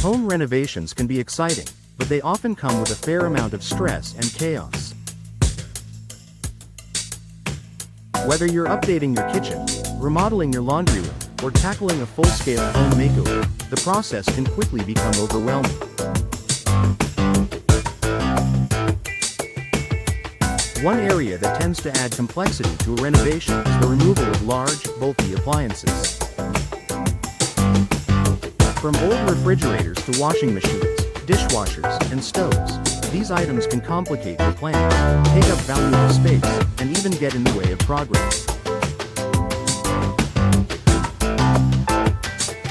Home renovations can be exciting, but they often come with a fair amount of stress and chaos. Whether you're updating your kitchen, remodeling your laundry room, or tackling a full-scale home makeover, the process can quickly become overwhelming. One area that tends to add complexity to a renovation is the removal of large, bulky appliances. From old refrigerators to washing machines, dishwashers, and stoves, these items can complicate your plans, take up valuable space, and even get in the way of progress.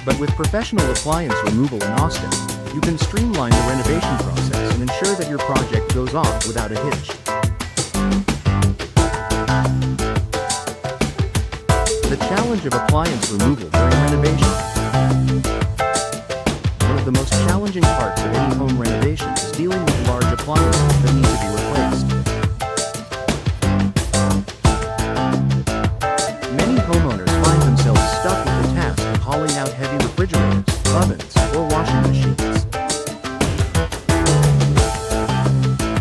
But with professional appliance removal in Austin, you can streamline the renovation process and ensure that your project goes off without a hitch. The challenge of appliance removal during renovation. One of the most challenging parts of any home renovation is dealing with large appliances that need to be replaced. Many homeowners find themselves stuck with the task of hauling out heavy refrigerators, ovens, or washing machines.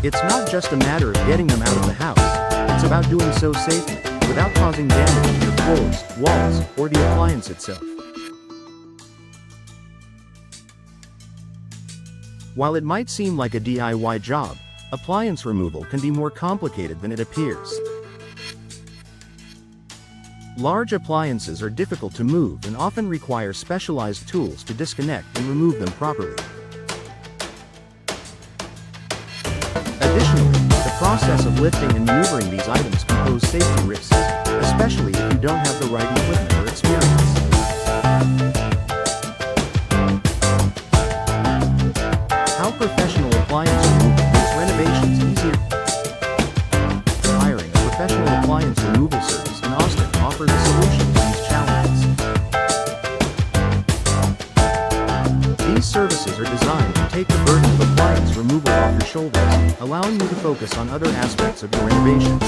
It's not just a matter of getting them out of the house, it's about doing so safely, without causing damage to your floors, walls, or the appliance itself. While it might seem like a DIY job, appliance removal can be more complicated than it appears. Large appliances are difficult to move and often require specialized tools to disconnect and remove them properly. Additionally, the process of lifting and maneuvering these items can pose safety risks, especially if you don't have the right equipment or experience. How professional appliance removal makes renovations easier? Hiring a professional appliance removal service in Austin offers a solution to these challenges. These services are designed to take the burden of appliance removal off your shoulders, allowing you to focus on other aspects of your renovation.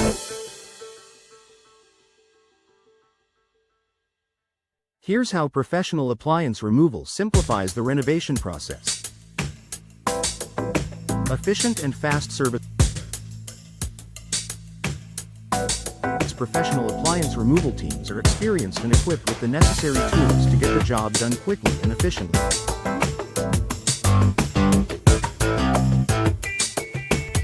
Here's how professional appliance removal simplifies the renovation process. Efficient and fast service. Professional appliance removal teams are experienced and equipped with the necessary tools to get the job done quickly and efficiently.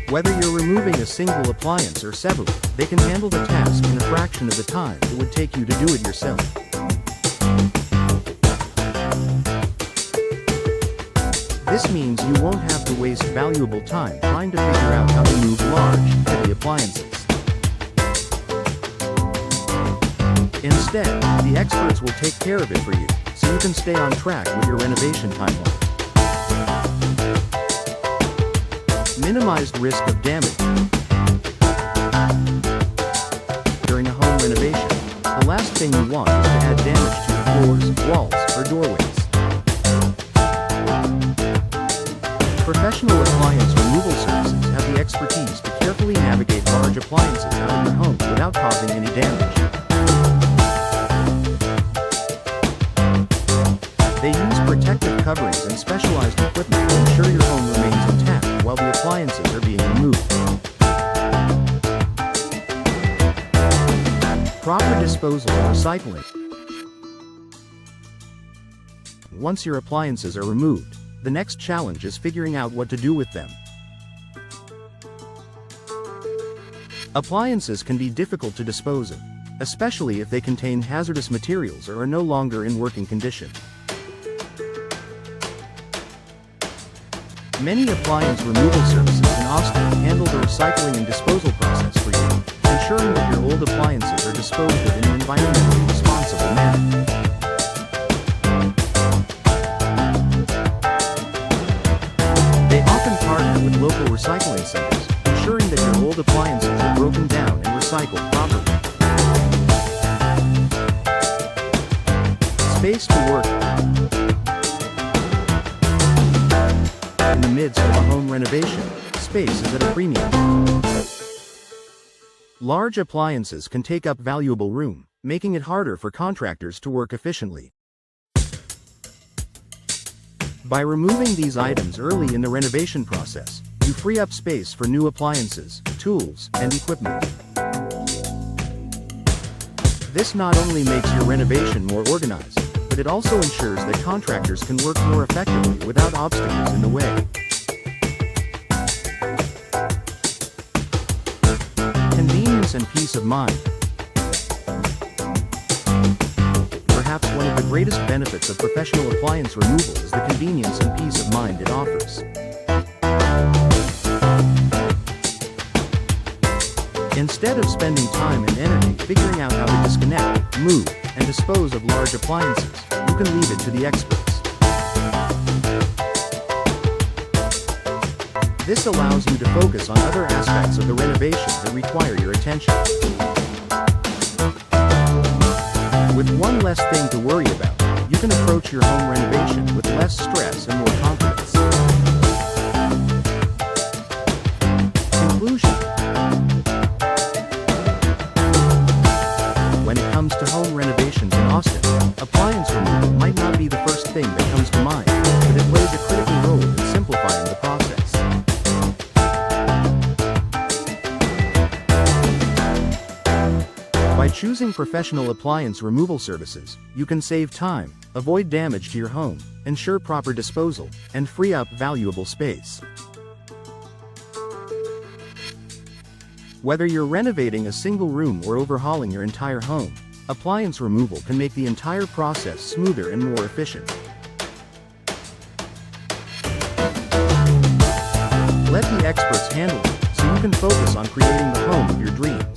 Whether you're removing a single appliance or several, they can handle the task in a fraction of the time it would take you to do it yourself. This means you won't have to waste valuable time trying to figure out how to move large, heavy appliances. Instead, the experts will take care of it for you, so you can stay on track with your renovation timeline. Minimized risk of damage. During a home renovation, the last thing you want is to add damage to your floors, walls, or doorways. Professional appliance removal services have the expertise to carefully navigate large appliances out of your home without causing any damage. They use protective coverings and specialized equipment to ensure your home remains intact while the appliances are being removed. Proper disposal and recycling. Once your appliances are removed, the next challenge is figuring out what to do with them. Appliances can be difficult to dispose of, especially if they contain hazardous materials or are no longer in working condition. Many appliance removal services in Austin handle the recycling and disposal process for you, ensuring that your old appliances are disposed of in an environmentally responsible manner. They often partner with local recycling centers, ensuring that your old appliances are broken down and recycled properly. Space to work. In the midst of a home renovation, space is at a premium. Large appliances can take up valuable room, making it harder for contractors to work efficiently. By removing these items early in the renovation process, you free up space for new appliances, tools, and equipment. This not only makes your renovation more organized, but it also ensures that contractors can work more effectively without obstacles in the way. Convenience and peace of mind. Perhaps one of the greatest benefits of professional appliance removal is the convenience and peace of mind it offers. Instead of spending time and energy figuring out how to disconnect, move, and dispose of large appliances, you can leave it to the experts. This allows you to focus on other aspects of the renovation that require your attention. With one less thing to worry about, you can approach your home renovation with less stress and more confidence. Conclusion. When it comes to home renovations in Austin, appliance removal might not be the first thing that comes to mind, but it plays a critical role in simplifying the process. By choosing professional appliance removal services, you can save time, avoid damage to your home, ensure proper disposal, and free up valuable space. Whether you're renovating a single room or overhauling your entire home, appliance removal can make the entire process smoother and more efficient. Let the experts handle it, so you can focus on creating the home of your dreams.